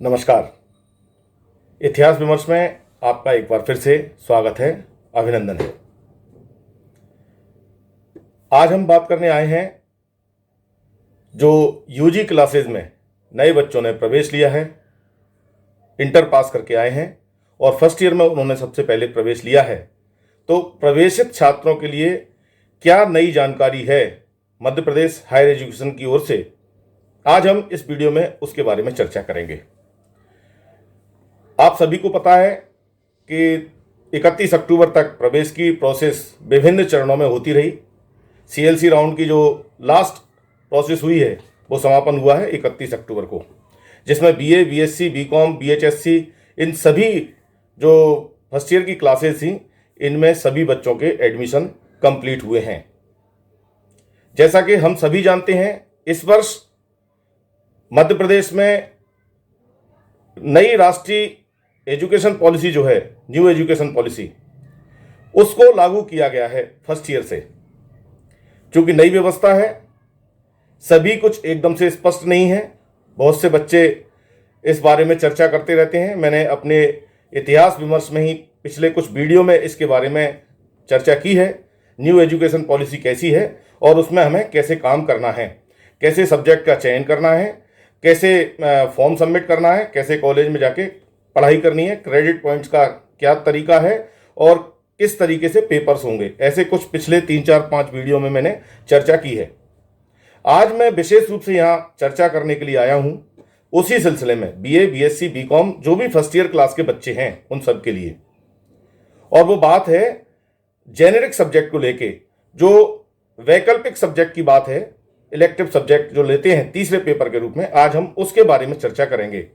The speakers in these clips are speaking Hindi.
नमस्कार। इतिहास विमर्श में आपका एक बार फिर से स्वागत है, अभिनंदन है। आज हम बात करने आए हैं जो यूजी क्लासेस में नए बच्चों ने प्रवेश लिया है, इंटर पास करके आए हैं और फर्स्ट ईयर में उन्होंने सबसे पहले प्रवेश लिया है। तो प्रवेशित छात्रों के लिए क्या नई जानकारी है मध्य प्रदेश हायर एजुकेशन की ओर से, आज हम इस वीडियो में उसके बारे में चर्चा करेंगे। आप सभी को पता है कि 31 अक्टूबर तक प्रवेश की प्रोसेस विभिन्न चरणों में होती रही। सीएलसी राउंड की जो लास्ट प्रोसेस हुई है वो समापन हुआ है 31 अक्टूबर को, जिसमें बीए, बीएससी, बीकॉम, बीएचएससी इन सभी जो फर्स्ट ईयर की क्लासेस थी इनमें सभी बच्चों के एडमिशन कंप्लीट हुए हैं। जैसा कि हम सभी जानते हैं, इस वर्ष मध्य प्रदेश में नई राष्ट्रीय एजुकेशन पॉलिसी जो है, न्यू एजुकेशन पॉलिसी, उसको लागू किया गया है फर्स्ट ईयर से। क्योंकि नई व्यवस्था है, सभी कुछ एकदम से स्पष्ट नहीं है। बहुत से बच्चे इस बारे में चर्चा करते रहते हैं। मैंने अपने इतिहास विमर्श में ही पिछले कुछ वीडियो में इसके बारे में चर्चा की है। न्यू एजुकेशन पॉलिसी कैसी है और उसमें हमें कैसे काम करना है, कैसे सब्जेक्ट का चयन करना है, कैसे फॉर्म सबमिट करना है, कैसे कॉलेज में जाके पढ़ाई करनी है, क्रेडिट पॉइंट्स का क्या तरीका है और किस तरीके से पेपर्स होंगे। ऐसे कुछ पिछले 3, 4, 5 वीडियो में मैंने चर्चा की है। आज मैं विशेष रूप से यहाँ चर्चा करने के लिए आया हूँ उसी सिलसिले में बीए, बीएससी, बीकॉम जो भी फर्स्ट ईयर क्लास के बच्चे हैं उन सब के लिए। और वो बात है जेनेरिक सब्जेक्ट को लेके, जो वैकल्पिक सब्जेक्ट की बात है, इलेक्टिव सब्जेक्ट जो लेते हैं तीसरे पेपर के रूप में, आज हम उसके बारे में चर्चा करेंगे।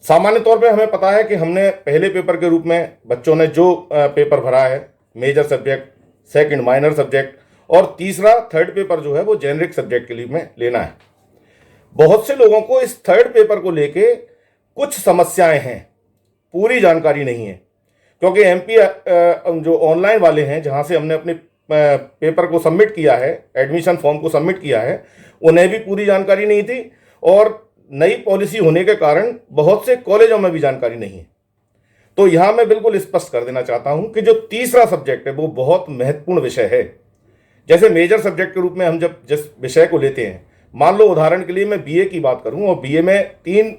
सामान्य तौर पे हमें पता है कि हमने पहले पेपर के रूप में बच्चों ने जो पेपर भरा है, major subject, second minor subject और तीसरा थर्ड पेपर जो है वो जेनेरिक सब्जेक्ट के लिए में लेना है। बहुत से लोगों को इस थर्ड पेपर को लेके कुछ समस्याएं हैं, पूरी जानकारी नहीं है। क्योंकि एमपी जो ऑनलाइन वाले हैं, जहां से हमने अपने पेपर को सबमिट किया है, एडमिशन फॉर्म को सबमिट किया है, उन्हें भी पूरी जानकारी नहीं थी और नई पॉलिसी होने के कारण बहुत से कॉलेजों में भी जानकारी नहीं है। तो यहां मैं बिल्कुल स्पष्ट कर देना चाहता हूं कि जो तीसरा सब्जेक्ट है वो बहुत महत्वपूर्ण विषय है। जैसे मेजर सब्जेक्ट के रूप में हम जब जिस विषय को लेते हैं, मान लो उदाहरण के लिए मैं बीए की बात करूं और बीए में 3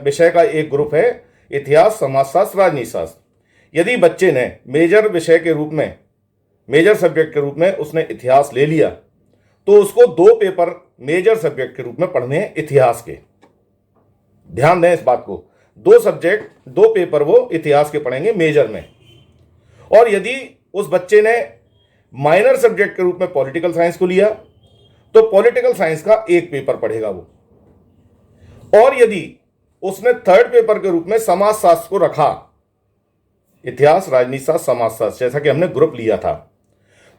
विषय का एक ग्रुप है, इतिहास, समाजशास्त्र, राजनीति शास्त्र। यदि बच्चे ने मेजर विषय के रूप में, मेजर सब्जेक्ट के रूप में उसने इतिहास ले लिया तो उसको 2 पेपर मेजर सब्जेक्ट के रूप में पढ़ने हैं इतिहास के। ध्यान दें इस बात को, 2 सब्जेक्ट, 2 पेपर वो इतिहास के पढ़ेंगे मेजर में। और यदि उस बच्चे ने माइनर सब्जेक्ट के रूप में पॉलिटिकल साइंस को लिया तो पॉलिटिकल साइंस का 1 पेपर पढ़ेगा वो। और यदि उसने थर्ड पेपर के रूप में समाजशास्त्र को रखा, इतिहास, राजनीति शास्त्र, समाजशास्त्र, जैसा कि हमने ग्रुप लिया था,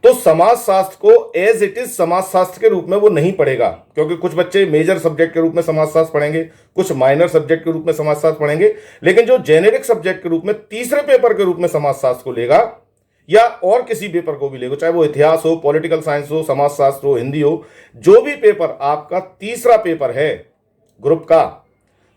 तो समाजशास्त्र को एज इट इज समाजशास्त्र के रूप में वो नहीं पढ़ेगा। क्योंकि कुछ बच्चे मेजर सब्जेक्ट के रूप में समाजशास्त्र पढ़ेंगे, कुछ माइनर सब्जेक्ट के रूप में समाजशास्त्र पढ़ेंगे, लेकिन जो जेनेरिक सब्जेक्ट के रूप में तीसरे पेपर के रूप में समाजशास्त्र को लेगा या और किसी पेपर को भी लेगा, चाहे वो इतिहास हो, पॉलिटिकल साइंस हो, समाजशास्त्र हो, हिंदी हो, जो भी पेपर आपका तीसरा पेपर है ग्रुप का,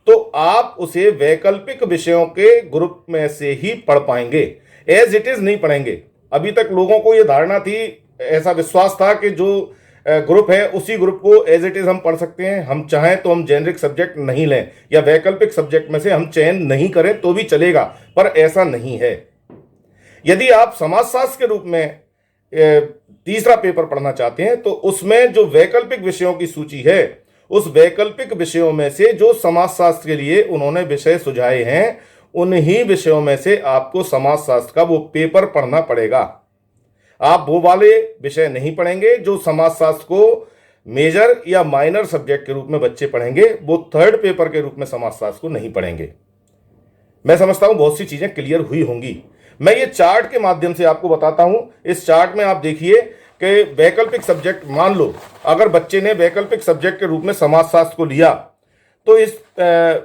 तो आप उसे वैकल्पिक विषयों के ग्रुप में से ही पढ़ पाएंगे, एज इट इज नहीं पढ़ेंगे। अभी तक लोगों को यह धारणा थी, ऐसा विश्वास था कि जो ग्रुप है उसी ग्रुप को एज इट इज हम पढ़ सकते हैं, हम चाहें तो हम जेनेरिक सब्जेक्ट नहीं लें या वैकल्पिक सब्जेक्ट में से हम चयन नहीं करें तो भी चलेगा, पर ऐसा नहीं है। यदि आप समाजशास्त्र के रूप में तीसरा पेपर पढ़ना चाहते हैं तो उसमें जो वैकल्पिक विषयों की सूची है, उस वैकल्पिक विषयों में से जो समाजशास्त्र के लिए उन्होंने विषय सुझाए हैं, उन्हीं विषयों में से आपको समाजशास्त्र का वो पेपर पढ़ना पड़ेगा। आप वो वाले विषय नहीं पढ़ेंगे जो समाजशास्त्र को मेजर या माइनर सब्जेक्ट के रूप में बच्चे पढ़ेंगे, वो थर्ड पेपर के रूप में समाजशास्त्र को नहीं पढ़ेंगे। मैं समझता हूं बहुत सी चीजें क्लियर हुई होंगी। मैं ये चार्ट के माध्यम से आपको बताता हूं। इस चार्ट में आप देखिए कि वैकल्पिक सब्जेक्ट, मान लो अगर बच्चे ने वैकल्पिक सब्जेक्ट के रूप में समाजशास्त्र को लिया तो इस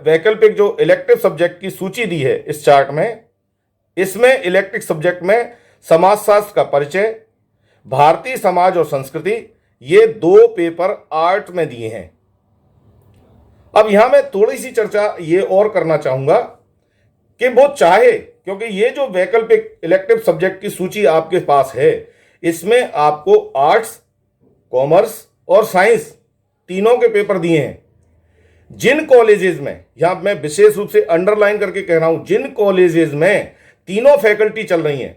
वैकल्पिक जो इलेक्टिव सब्जेक्ट की सूची दी है इस चार्ट में, इसमें इलेक्टिव सब्जेक्ट में समाजशास्त्र का परिचय, भारतीय समाज और संस्कृति, ये 2 पेपर आर्ट में दिए हैं। अब यहां मैं थोड़ी सी चर्चा ये और करना चाहूंगा कि वो चाहे, क्योंकि ये जो वैकल्पिक इलेक्टिव सब्जेक्ट की सूची आपके पास है, इसमें आपको आर्ट्स, कॉमर्स और साइंस तीनों के पेपर दिए हैं। जिन कॉलेजेस में, यहां मैं विशेष रूप से अंडरलाइन करके कह रहा हूं, जिन कॉलेजेस में तीनों फैकल्टी चल रही हैं,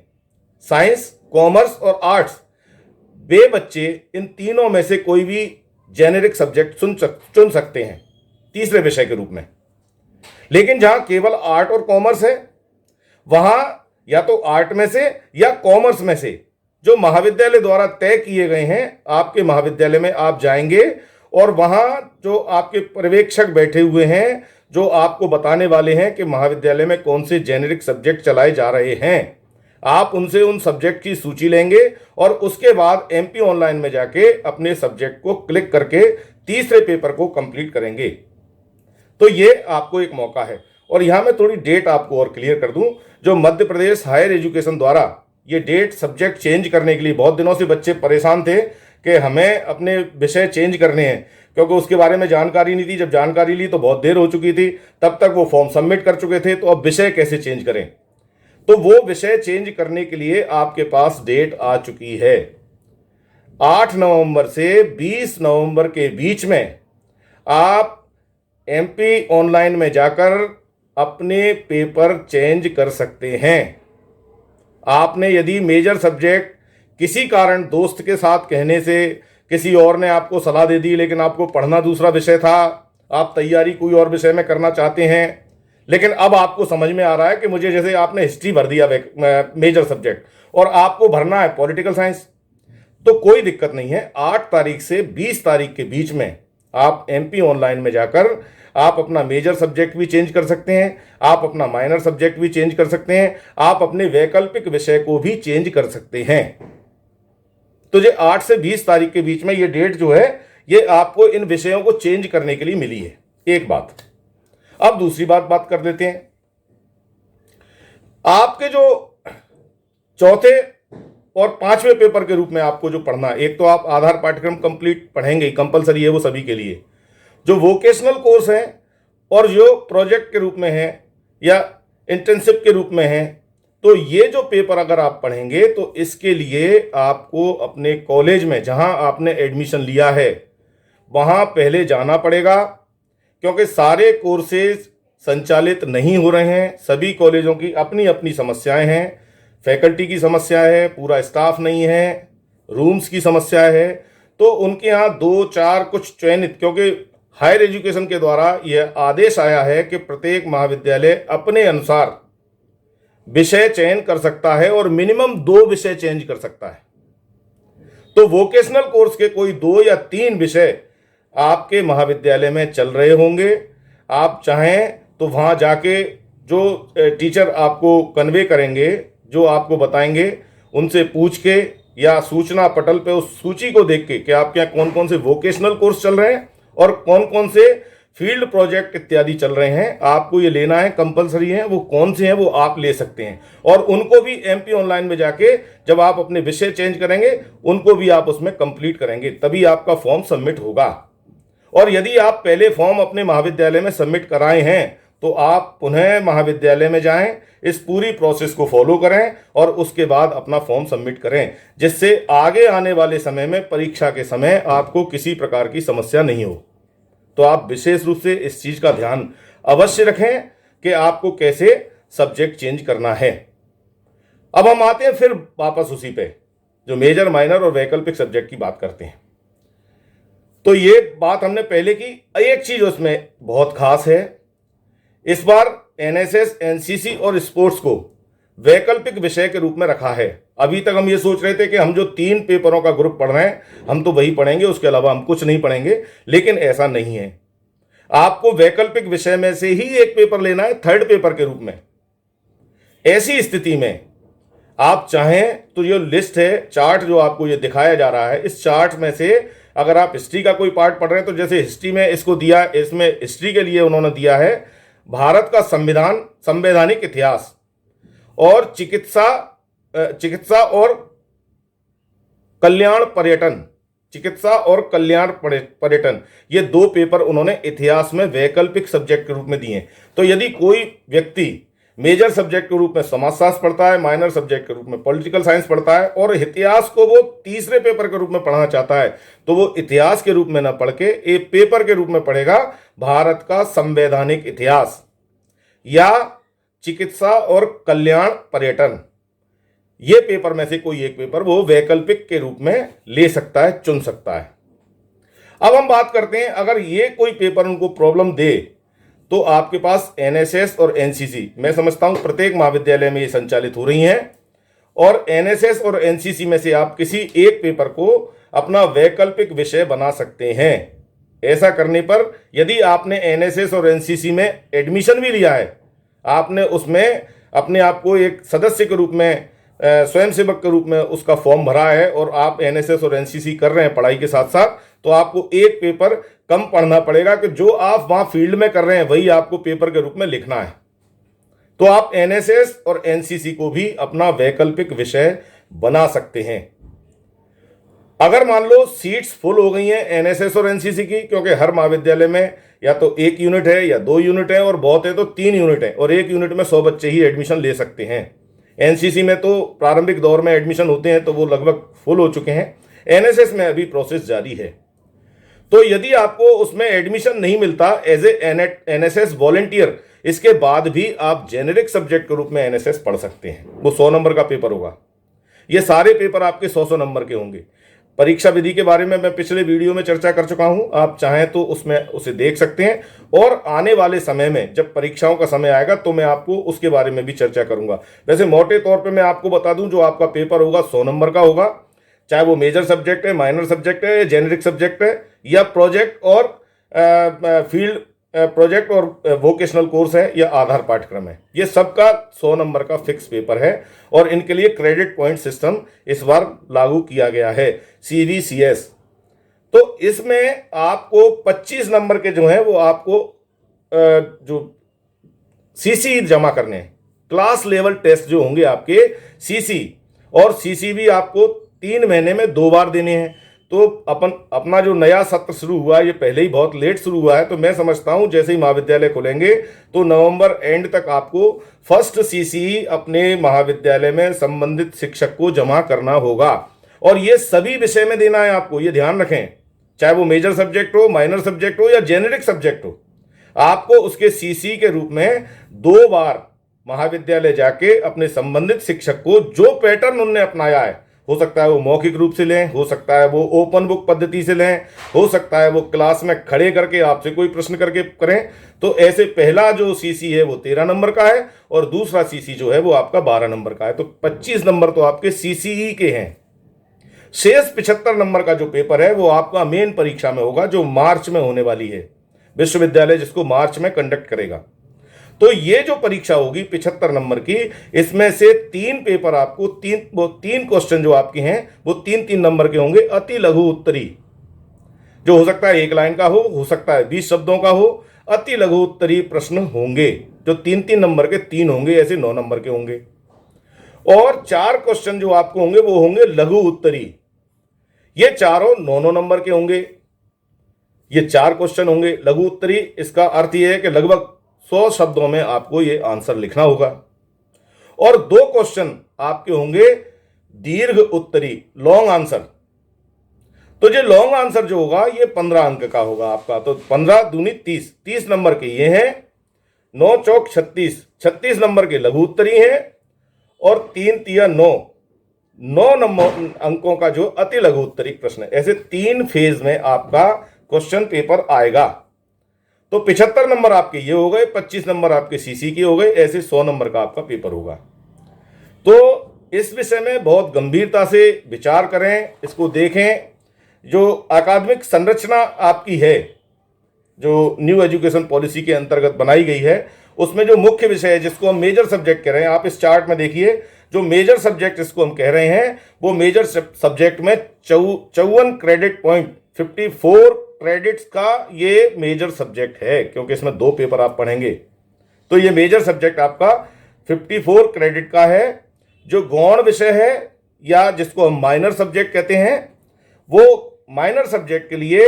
साइंस, कॉमर्स और आर्ट्स, वे बच्चे इन तीनों में से कोई भी जेनेरिक सब्जेक्ट चुन सकते हैं तीसरे विषय के रूप में। लेकिन जहां केवल आर्ट और कॉमर्स है, वहां या तो आर्ट में से या कॉमर्स में से जो महाविद्यालय द्वारा तय किए गए हैं, आपके महाविद्यालय में आप जाएंगे और वहां जो आपके पर्यवेक्षक बैठे हुए हैं, जो आपको बताने वाले हैं कि महाविद्यालय में कौन से जेनेरिक सब्जेक्ट चलाए जा रहे हैं, आप उनसे उन सब्जेक्ट की सूची लेंगे और उसके बाद एमपी ऑनलाइन में जाके अपने सब्जेक्ट को क्लिक करके तीसरे पेपर को कंप्लीट करेंगे। तो ये आपको एक मौका है। और यहां मैं थोड़ी डेट आपको और क्लियर कर दूं, जो मध्य प्रदेश हायर एजुकेशन द्वारा ये डेट सब्जेक्ट चेंज करने के लिए, बहुत दिनों से बच्चे परेशान थे कि हमें अपने विषय चेंज करने हैं, क्योंकि उसके बारे में जानकारी नहीं थी। जब जानकारी ली तो बहुत देर हो चुकी थी, तब तक वो फॉर्म सबमिट कर चुके थे, तो अब विषय कैसे चेंज करें। तो वो विषय चेंज करने के लिए आपके पास डेट आ चुकी है। 8 नवंबर से 20 नवंबर के बीच में आप एमपी ऑनलाइन में जाकर अपने पेपर चेंज कर सकते हैं। आपने यदि मेजर सब्जेक्ट किसी कारण, दोस्त के साथ कहने से, किसी और ने आपको सलाह दे दी, लेकिन आपको पढ़ना दूसरा विषय था, आप तैयारी कोई और विषय में करना चाहते हैं, लेकिन अब आपको समझ में आ रहा है कि मुझे, जैसे आपने हिस्ट्री भर दिया मेजर सब्जेक्ट और आपको भरना है पॉलिटिकल साइंस, तो कोई दिक्कत नहीं है। 8 तारीख से 20 तारीख के बीच में आप एमपी ऑनलाइन में जाकर आप अपना मेजर सब्जेक्ट भी चेंज कर सकते हैं, आप अपना माइनर सब्जेक्ट भी चेंज कर सकते हैं, आप अपने वैकल्पिक विषय को भी चेंज कर सकते हैं। तो ये 8 से 20 तारीख के बीच में ये डेट जो है, ये आपको इन विषयों को चेंज करने के लिए मिली है। एक बात। अब दूसरी बात कर लेते हैं। आपके जो चौथे और 5वें पेपर के रूप में आपको जो पढ़ना, एक तो आप आधार पाठ्यक्रम कंप्लीट पढ़ेंगे, कंपलसरी है वो सभी के लिए। जो वोकेशनल कोर्स हैं और जो प्रोजेक्ट के रूप में है या इंटर्नशिप के रूप में है, तो ये जो पेपर अगर आप पढ़ेंगे तो इसके लिए आपको अपने कॉलेज में, जहां आपने एडमिशन लिया है, वहां पहले जाना पड़ेगा, क्योंकि सारे कोर्सेज संचालित नहीं हो रहे हैं। सभी कॉलेजों की अपनी अपनी समस्याएं हैं। फैकल्टी की समस्या है, पूरा स्टाफ नहीं है, रूम्स की समस्या है। तो उनके यहाँ 2-4 कुछ चयनित, क्योंकि हायर एजुकेशन के द्वारा यह आदेश आया है कि प्रत्येक महाविद्यालय अपने अनुसार विषय चयन कर सकता है और मिनिमम 2 विषय चेंज कर सकता है। तो वोकेशनल कोर्स के कोई 2 या 3 विषय आपके महाविद्यालय में चल रहे होंगे। आप चाहें तो वहाँ जाके जो टीचर आपको कन्वे करेंगे, जो आपको बताएंगे, उनसे पूछ के या सूचना पटल पे उस सूची को देख के कि आपके यहाँ कौन कौन से वोकेशनल कोर्स चल रहे हैं और कौन कौन से फील्ड प्रोजेक्ट इत्यादि चल रहे हैं, आपको ये लेना है, कंपलसरी है। वो कौन से हैं वो आप ले सकते हैं, और उनको भी एमपी ऑनलाइन में जाके जब आप अपने विषय चेंज करेंगे, उनको भी आप उसमें कंप्लीट करेंगे, तभी आपका फॉर्म सबमिट होगा। और यदि आप पहले फॉर्म अपने महाविद्यालय में सबमिट कराए हैं, तो आप पुनः महाविद्यालय में जाएं, इस पूरी प्रोसेस को फॉलो करें और उसके बाद अपना फॉर्म सबमिट करें, जिससे आगे आने वाले समय में, परीक्षा के समय, आपको किसी प्रकार की समस्या नहीं हो। तो आप विशेष रूप से इस चीज का ध्यान अवश्य रखें कि आपको कैसे सब्जेक्ट चेंज करना है। अब हम आते हैं फिर वापस उसी पे, जो मेजर, माइनर और वैकल्पिक सब्जेक्ट की बात करते हैं। तो ये बात हमने पहले की। एक चीज उसमें बहुत खास है, इस बार एनएसएस, एनसीसी और स्पोर्ट्स को वैकल्पिक विषय के रूप में रखा है। अभी तक हम ये सोच रहे थे कि हम जो 3 पेपरों का ग्रुप पढ़ रहे हैं, हम तो वही पढ़ेंगे, उसके अलावा हम कुछ नहीं पढ़ेंगे, लेकिन ऐसा नहीं है। आपको वैकल्पिक विषय में से ही एक पेपर लेना है, 3rd पेपर के रूप में। ऐसी स्थिति में आप चाहें तो ये लिस्ट है, चार्ट जो आपको ये दिखाया जा रहा है, इस चार्ट में से अगर आप हिस्ट्री का कोई पार्ट पढ़ रहे हैं, तो जैसे हिस्ट्री में इसको दिया, इसमें हिस्ट्री के लिए उन्होंने दिया है भारत का संविधान, संवैधानिक इतिहास और चिकित्सा और कल्याण पर्यटन, चिकित्सा और कल्याण पर्यटन, ये 2 पेपर उन्होंने इतिहास में वैकल्पिक सब्जेक्ट के रूप में दिए हैं। तो यदि कोई व्यक्ति मेजर सब्जेक्ट के रूप में समाजशास्त्र पढ़ता है, माइनर सब्जेक्ट के रूप में पॉलिटिकल साइंस पढ़ता है और इतिहास को वो तीसरे पेपर के रूप में पढ़ना चाहता है, तो वो इतिहास के रूप में ना पढ़ के एक पेपर के रूप में पढ़ेगा भारत का संवैधानिक इतिहास या चिकित्सा और कल्याण पर्यटन। ये पेपर में से कोई एक पेपर वो वैकल्पिक के रूप में ले सकता है, चुन सकता है। अब हम बात करते हैं, अगर ये कोई पेपर उनको प्रॉब्लम दे तो आपके पास एनएसएस और एनसीसी, मैं समझता हूं प्रत्येक महाविद्यालय में ये संचालित हो रही हैं, और एनएसएस और एनसीसी में से आप किसी एक पेपर को अपना वैकल्पिक विषय बना सकते हैं। ऐसा करने पर यदि आपने एनएसएस और एनसीसी में एडमिशन भी लिया है, आपने उसमें अपने आप को एक सदस्य के रूप में, स्वयंसेवक के रूप में उसका फॉर्म भरा है और आप एनएसएस और एनसीसी कर रहे हैं पढ़ाई के साथ साथ, तो आपको एक पेपर कम पढ़ना पड़ेगा कि जो आप वहां फील्ड में कर रहे हैं वही आपको पेपर के रूप में लिखना है। तो आप एनएसएस और एनसीसी को भी अपना वैकल्पिक विषय बना सकते हैं। अगर मान लो सीट्स फुल हो गई हैं एनएसएस और एनसीसी की, क्योंकि हर महाविद्यालय में या तो 1 यूनिट है या 2 यूनिट है और बहुत है तो 3 यूनिट है, और 1 यूनिट में 100 बच्चे ही एडमिशन ले सकते हैं। एनसीसी में तो प्रारंभिक दौर में एडमिशन होते हैं तो वो लगभग फुल हो चुके हैं। एनएसएस में अभी प्रोसेस जारी है। तो यदि आपको उसमें एडमिशन नहीं मिलता एज ए एनएसएस वॉलंटियर, इसके बाद भी आप जेनेरिक सब्जेक्ट के रूप में एनएसएस पढ़ सकते हैं। वो 100 नंबर का पेपर होगा। ये सारे पेपर आपके 100 नंबर के होंगे। परीक्षा विधि के बारे में मैं पिछले वीडियो में चर्चा कर चुका हूं, आप चाहें तो उसमें उसे देख सकते हैं। और आने वाले समय में जब परीक्षाओं का समय आएगा तो मैं आपको उसके बारे में भी चर्चा करूंगा। वैसे मोटे तौर पे मैं आपको बता दूं, जो आपका पेपर होगा 100 नंबर का होगा, चाहे वो मेजर सब्जेक्ट है, माइनर सब्जेक्ट है, जेनेरिक सब्जेक्ट है या प्रोजेक्ट और फील्ड प्रोजेक्ट और वोकेशनल कोर्स है या आधार पाठ्यक्रम है। ये सबका 100 नंबर का फिक्स पेपर है और इनके लिए क्रेडिट पॉइंट सिस्टम इस बार लागू किया गया है, CVCS। तो इसमें आपको 25 नंबर के जो हैं वो आपको जो CC जमा करने हैं, क्लास लेवल टेस्ट जो होंगे आपके CC, और CC भी आपको 3 महीने में 2 बार देने हैं। तो अपना जो नया सत्र शुरू हुआ है ये पहले ही बहुत लेट शुरू हुआ है, तो मैं समझता हूं जैसे ही महाविद्यालय खुलेंगे तो नवंबर एंड तक आपको फर्स्ट CC अपने महाविद्यालय में संबंधित शिक्षक को जमा करना होगा। और ये सभी विषय में देना है आपको, ये ध्यान रखें, चाहे वो मेजर सब्जेक्ट हो, माइनर सब्जेक्ट हो या जेनेरिक सब्जेक्ट हो, आपको उसके CC के रूप में 2 बार महाविद्यालय जाके अपने संबंधित शिक्षक को जो पैटर्न उनने अपनाया है, हो सकता है वो मौखिक रूप से लें, हो सकता है वो ओपन बुक पद्धति से लें, हो सकता है वो क्लास में खड़े करके आपसे कोई प्रश्न करके करें। तो ऐसे पहला जो CC है वो 13 नंबर का है और दूसरा CC जो है वो आपका 12 नंबर का है। तो 25 नंबर तो आपके CCE के हैं। शेष 75 नंबर का जो पेपर है वो आपका मेन परीक्षा में होगा, जो मार्च में होने वाली है, विश्वविद्यालय जिसको मार्च में कंडक्ट करेगा। तो ये जो परीक्षा होगी 75 नंबर की, इसमें से 3 पेपर आपको, 3 क्वेश्चन जो आपके हैं वो 3-3 नंबर के होंगे, अति लघु उत्तरी, जो हो सकता है 1 लाइन का हो सकता है 20 शब्दों का हो। अति लघु उत्तरी प्रश्न होंगे जो 3-3 नंबर के 3 होंगे, ऐसे 9 नंबर के होंगे। और 4 क्वेश्चन जो आपको होंगे वो होंगे लघु उत्तरी, ये चारों 9-9 नंबर के होंगे। ये 4 क्वेश्चन होंगे लघु उत्तरी, इसका अर्थ यह है कि लगभग 100 शब्दों में आपको ये आंसर लिखना होगा। और 2 क्वेश्चन आपके होंगे दीर्घ उत्तरी, लॉन्ग आंसर। तो ये लॉन्ग आंसर जो होगा ये 15 अंक का होगा आपका। तो 15 दूनी 30 नंबर के ये हैं, 9 चौक 36 नंबर के लघु उत्तरी हैं, और 3 तिया 9 नंबर अंकों का जो अति लघु उत्तरी प्रश्न है। ऐसे 3 फेज में आपका क्वेश्चन पेपर आएगा। तो 75 नंबर आपके ये हो गए, 25 नंबर आपके CC के हो गए, ऐसे 100 नंबर का आपका पेपर होगा। तो इस विषय में बहुत गंभीरता से विचार करें, इसको देखें। जो अकादमिक संरचना आपकी है, जो न्यू एजुकेशन पॉलिसी के अंतर्गत बनाई गई है, उसमें जो मुख्य विषय है जिसको हम मेजर सब्जेक्ट कह रहे हैं, आप इस चार्ट में देखिए, जो मेजर सब्जेक्ट इसको हम कह रहे हैं वो मेजर सब्जेक्ट में 54 क्रेडिट पॉइंट, 54 क्रेडिट्स का ये मेजर सब्जेक्ट है, क्योंकि इसमें 2 पेपर आप पढ़ेंगे। तो ये मेजर सब्जेक्ट आपका 54 क्रेडिट का है। जो गौण विषय है या जिसको हम माइनर सब्जेक्ट कहते हैं, वो माइनर सब्जेक्ट के लिए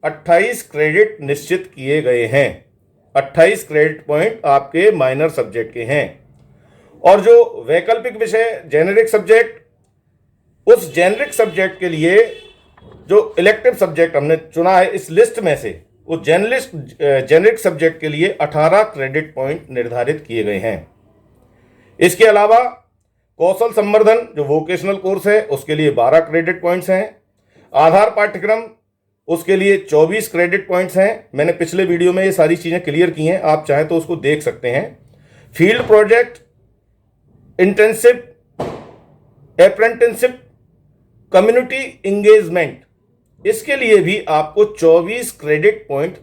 28 क्रेडिट निश्चित किए गए हैं। 28 क्रेडिट पॉइंट आपके माइनर सब्जेक्ट के हैं। और जो वैकल्पिक विषय जेनेरिक सब्जेक्ट, उस जेनेरिक सब्जेक्ट के लिए जो इलेक्टिव सब्जेक्ट हमने चुना है इस लिस्ट में से, उस जेनेरिक सब्जेक्ट के लिए 18 क्रेडिट पॉइंट निर्धारित किए गए हैं। इसके अलावा कौशल संवर्धन जो वोकेशनल कोर्स है उसके लिए 12 क्रेडिट पॉइंट्स हैं। आधार पाठ्यक्रम उसके लिए 24 क्रेडिट पॉइंट्स हैं। मैंने पिछले वीडियो में ये सारी चीज़ें क्लियर की हैं, आप चाहें तो उसको देख सकते हैं। Field project, internship, apprenticeship, community engagement, इसके लिए भी आपको 24 क्रेडिट पॉइंट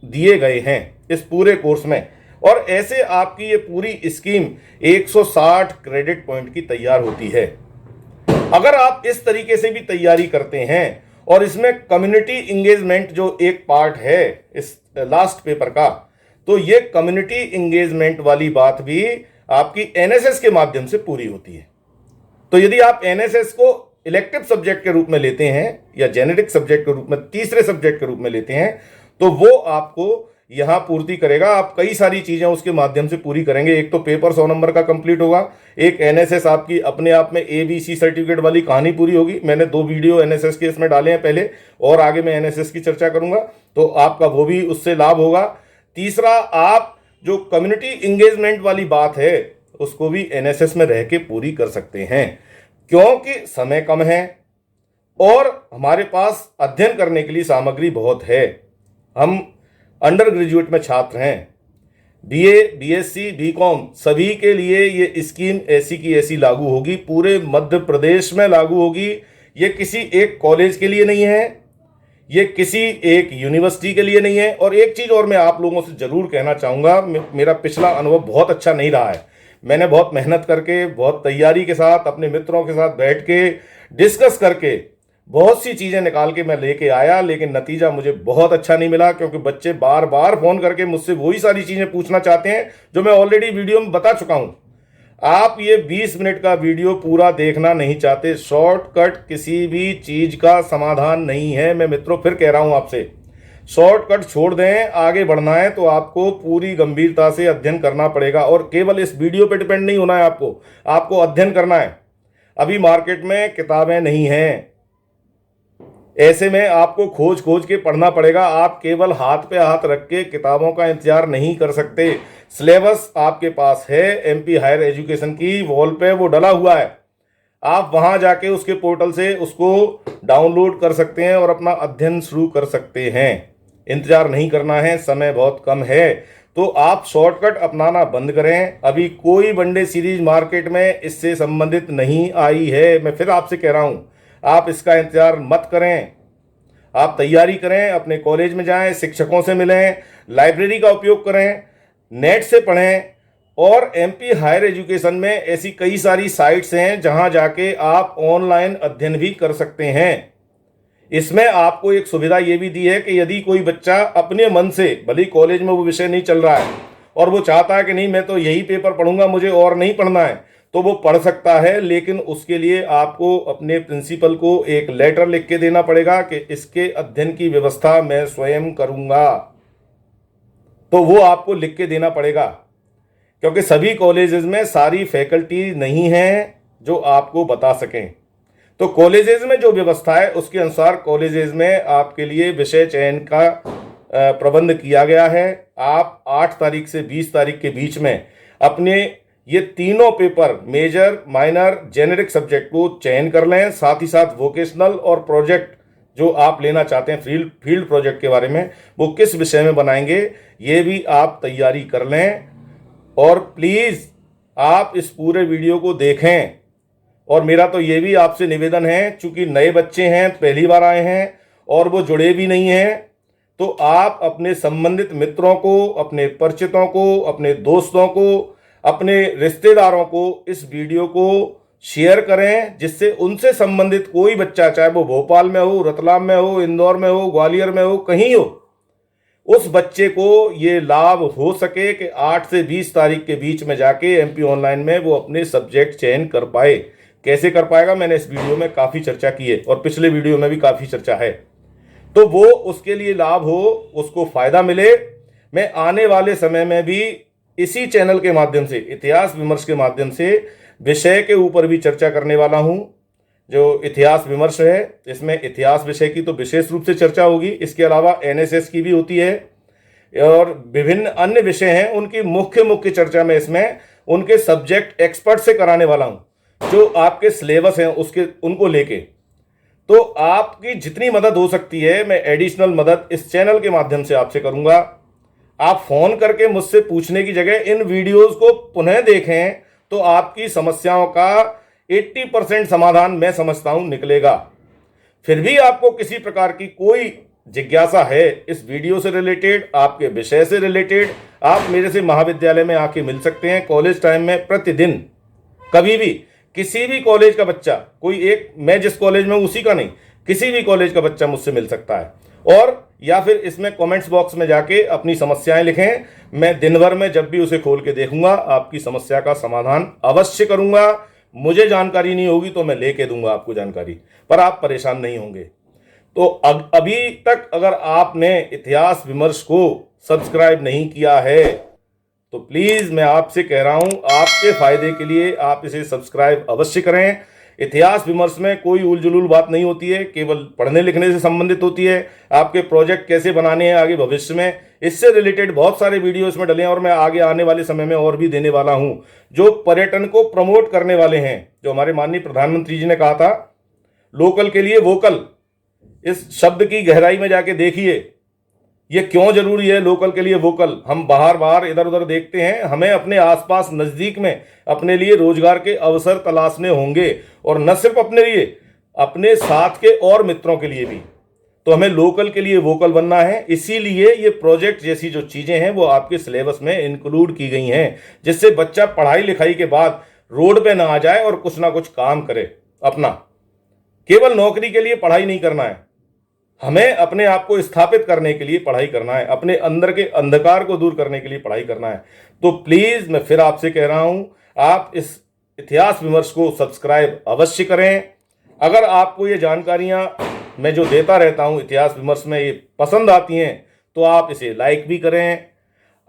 दिए गए हैं इस पूरे कोर्स में। और ऐसे आपकी ये पूरी स्कीम 160 क्रेडिट पॉइंट की तैयार होती है। अगर आप इस तरीके से भी तैयारी करते हैं और इसमें कम्युनिटी इंगेजमेंट जो एक पार्ट है इस लास्ट पेपर का, तो ये कम्युनिटी इंगेजमेंट वाली बात भी आपकी एनएसएस के माध्यम से पूरी होती है। तो यदि आप एनएसएस को इलेक्टिव सब्जेक्ट के रूप में लेते हैं या जेनेरिक सब्जेक्ट के रूप में, तीसरे सब्जेक्ट के रूप में लेते हैं, तो वो आपको यहां पूर्ति करेगा। आप कई सारी चीजें उसके माध्यम से पूरी करेंगे। एक तो पेपर 100 नंबर का कंप्लीट होगा, एक एनएसएस आपकी अपने आप में ABC सर्टिफिकेट वाली कहानी पूरी होगी। मैंने 2 वीडियो एनएसएस के इसमें डाले हैं पहले, और आगे मैं एनएसएस की चर्चा करूंगा, तो आपका वो भी उससे लाभ होगा। तीसरा, आप जो कम्युनिटी इंगेजमेंट वाली बात है उसको भी एनएसएस में रह के पूरी कर सकते हैं, क्योंकि समय कम है और हमारे पास अध्ययन करने के लिए सामग्री बहुत है। हम अंडर ग्रेजुएट में छात्र हैं, BA, BSc, BCom सभी के लिए ये स्कीम ऐसी की ऐसी लागू होगी, पूरे मध्य प्रदेश में लागू होगी। ये किसी एक कॉलेज के लिए नहीं है, ये किसी एक यूनिवर्सिटी के लिए नहीं है। और एक चीज़ और मैं आप लोगों से ज़रूर कहना चाहूँगा, मेरा पिछला अनुभव बहुत अच्छा नहीं रहा है। मैंने बहुत मेहनत करके, बहुत तैयारी के साथ, अपने मित्रों के साथ बैठ के डिस्कस करके बहुत सी चीज़ें निकाल के मैं लेके आया, लेकिन नतीजा मुझे बहुत अच्छा नहीं मिला, क्योंकि बच्चे बार बार फ़ोन करके मुझसे वही सारी चीज़ें पूछना चाहते हैं जो मैं ऑलरेडी वीडियो में बता चुका हूँ। आप ये 20 मिनट का वीडियो पूरा देखना नहीं चाहते। शॉर्टकट किसी भी चीज़ का समाधान नहीं है। मैं मित्रों फिर कह रहा हूँ आपसे, शॉर्टकट छोड़ दें। आगे बढ़ना है तो आपको पूरी गंभीरता से अध्ययन करना पड़ेगा, और केवल इस वीडियो पे डिपेंड नहीं होना है। आपको अध्ययन करना है। अभी मार्केट में किताबें नहीं हैं, ऐसे में आपको खोज खोज के पढ़ना पड़ेगा। आप केवल हाथ पे हाथ रख के किताबों का इंतजार नहीं कर सकते। सिलेबस आपके पास है, MP हायर एजुकेशन की वॉल पे वो डला हुआ है। आप वहां जाके उसके पोर्टल से उसको डाउनलोड कर सकते हैं और अपना अध्ययन शुरू कर सकते हैं। इंतजार नहीं करना है, समय बहुत कम है। तो आप शॉर्टकट अपनाना बंद करें। अभी कोई वनडे सीरीज मार्केट में इससे संबंधित नहीं आई है। मैं फिर आपसे कह रहा हूं, आप इसका इंतजार मत करें। आप तैयारी करें, अपने कॉलेज में जाएं, शिक्षकों से मिलें, लाइब्रेरी का उपयोग करें, नेट से पढ़ें। और MP हायर एजुकेशन में ऐसी कई सारी साइट्स हैं जहां जाके आप ऑनलाइन अध्ययन भी कर सकते हैं। इसमें आपको एक सुविधा ये भी दी है कि यदि कोई बच्चा अपने मन से, भले ही कॉलेज में वो विषय नहीं चल रहा है और वो चाहता है कि नहीं मैं तो यही पेपर पढ़ूंगा, मुझे और नहीं पढ़ना है, तो वो पढ़ सकता है। लेकिन उसके लिए आपको अपने प्रिंसिपल को एक लेटर लिख के देना पड़ेगा कि इसके अध्ययन की व्यवस्था मैं स्वयं करूंगा। तो वो आपको लिख के देना पड़ेगा, क्योंकि सभी कॉलेजेस में सारी फैकल्टी नहीं है जो आपको बता सकें। तो कॉलेजेस में जो व्यवस्था है उसके अनुसार कॉलेजेस में आपके लिए विषय चयन का प्रबंध किया गया है। आप 8 तारीख से 20 तारीख के बीच में अपने ये तीनों paper, major, minor, generic subject को चयन कर लें। साथ ही साथ वोकेशनल और प्रोजेक्ट जो आप लेना चाहते हैं, फील्ड प्रोजेक्ट के बारे में, वो किस विषय में बनाएंगे, ये भी आप तैयारी कर लें। और प्लीज़ आप इस पूरे वीडियो को देखें। और मेरा तो ये भी आपसे निवेदन है, चूंकि नए बच्चे हैं, पहली बार आए हैं और वो जुड़े भी नहीं हैं, तो आप अपने संबंधित मित्रों को, अपने परिचितों को, अपने दोस्तों को, अपने रिश्तेदारों को इस वीडियो को शेयर करें, जिससे उनसे संबंधित कोई बच्चा, चाहे वो भोपाल में हो, रतलाम में हो, इंदौर में हो, ग्वालियर में हो, कहीं हो, उस बच्चे को ये लाभ हो सके कि 8 से 20 तारीख के बीच में जाके MP ऑनलाइन में वो अपने सब्जेक्ट चयन कर पाए। कैसे कर पाएगा, मैंने इस वीडियो में काफ़ी चर्चा की है और पिछले वीडियो में भी काफ़ी चर्चा है। तो वो उसके लिए लाभ हो, उसको फायदा मिले। मैं आने वाले समय में भी इसी चैनल के माध्यम से, इतिहास विमर्श के माध्यम से विषय के ऊपर भी चर्चा करने वाला हूं। जो इतिहास विमर्श है, इसमें इतिहास विषय की तो विशेष रूप से चर्चा होगी, इसके अलावा एनएसएस की भी होती है और विभिन्न अन्य विषय हैं, उनकी मुख्य चर्चा में इसमें उनके सब्जेक्ट एक्सपर्ट से कराने वाला हूं, जो आपके सिलेबस हैं उसके उनको लेके। तो आपकी जितनी मदद हो सकती है मैं एडिशनल मदद इस चैनल के माध्यम से आपसे करूंगा। आप फोन करके मुझसे पूछने की जगह इन वीडियोस को पुनः देखें तो आपकी समस्याओं का 80% समाधान मैं समझता हूं निकलेगा। फिर भी आपको किसी प्रकार की कोई जिज्ञासा है इस वीडियो से रिलेटेड, आपके विषय से रिलेटेड, आप मेरे से महाविद्यालय में आके मिल सकते हैं। कॉलेज टाइम में प्रतिदिन कभी भी किसी भी कॉलेज का बच्चा, कोई एक मैं जिस कॉलेज में उसी का नहीं, किसी भी कॉलेज का बच्चा मुझसे मिल सकता है। और या फिर इसमें कमेंट्स बॉक्स में जाके अपनी समस्याएं लिखें, मैं दिन भर में जब भी उसे खोल के देखूंगा आपकी समस्या का समाधान अवश्य करूंगा। मुझे जानकारी नहीं होगी तो मैं लेके दूंगा आपको जानकारी, पर आप परेशान नहीं होंगे। तो अभी तक अगर आपने इतिहास विमर्श को सब्सक्राइब नहीं किया है तो प्लीज़ मैं आपसे कह रहा हूं, आपके फायदे के लिए आप इसे सब्सक्राइब अवश्य करें। इतिहास विमर्श में कोई उलझुल बात नहीं होती है, केवल पढ़ने लिखने से संबंधित होती है। आपके प्रोजेक्ट कैसे बनाने हैं आगे भविष्य में, इससे रिलेटेड बहुत सारे वीडियो इसमें डले हैं और मैं आगे आने वाले समय में और भी देने वाला हूं, जो पर्यटन को प्रमोट करने वाले हैं। जो हमारे माननीय प्रधानमंत्री जी ने कहा था, लोकल के लिए वोकल, इस शब्द की गहराई में जाके देखिए ये क्यों जरूरी है। लोकल के लिए वोकल, हम बाहर इधर उधर देखते हैं, हमें अपने आसपास नज़दीक में अपने लिए रोजगार के अवसर तलाशने होंगे, और न सिर्फ अपने लिए, अपने साथ के और मित्रों के लिए भी। तो हमें लोकल के लिए वोकल बनना है। इसीलिए ये प्रोजेक्ट जैसी जो चीज़ें हैं वो आपके सिलेबस में इंक्लूड की गई हैं, जिससे बच्चा पढ़ाई लिखाई के बाद रोड पे ना आ जाए और कुछ ना कुछ काम करे अपना। केवल नौकरी के लिए पढ़ाई नहीं करना है, हमें अपने आप को स्थापित करने के लिए पढ़ाई करना है, अपने अंदर के अंधकार को दूर करने के लिए पढ़ाई करना है। तो प्लीज़ मैं फिर आपसे कह रहा हूं, आप इस इतिहास विमर्श को सब्सक्राइब अवश्य करें। अगर आपको ये जानकारियां मैं जो देता रहता हूं इतिहास विमर्श में ये पसंद आती हैं तो आप इसे लाइक भी करें।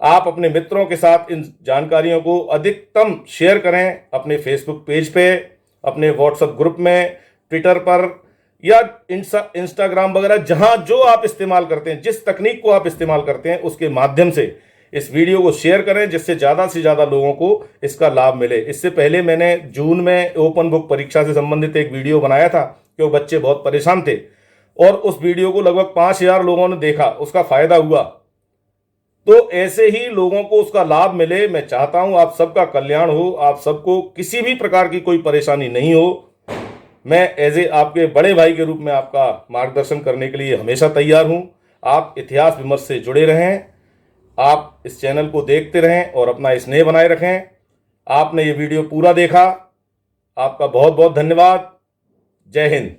आप अपने मित्रों के साथ इन जानकारियों को अधिकतम शेयर करें, अपने फेसबुक पेज पे, अपने व्हाट्सएप ग्रुप में, ट्विटर पर या इंस्टाग्राम वगैरह, जहां जो आप इस्तेमाल करते हैं, जिस तकनीक को आप इस्तेमाल करते हैं उसके माध्यम से इस वीडियो को शेयर करें, जिससे ज़्यादा से ज़्यादा लोगों को इसका लाभ मिले। इससे पहले मैंने जून में ओपन बुक परीक्षा से संबंधित एक वीडियो बनाया था, क्योंकि बच्चे बहुत परेशान थे और उस वीडियो को लगभग 5000 लोगों ने देखा, उसका फायदा हुआ। तो ऐसे ही लोगों को उसका लाभ मिले। मैं चाहता हूं आप सबका कल्याण हो, आप सबको किसी भी प्रकार की कोई परेशानी नहीं हो। मैं एज ए आपके बड़े भाई के रूप में आपका मार्गदर्शन करने के लिए हमेशा तैयार हूं। आप इतिहास विमर्श से जुड़े रहें, आप इस चैनल को देखते रहें और अपना स्नेह बनाए रखें। आपने ये वीडियो पूरा देखा, आपका बहुत बहुत धन्यवाद। जय हिंद।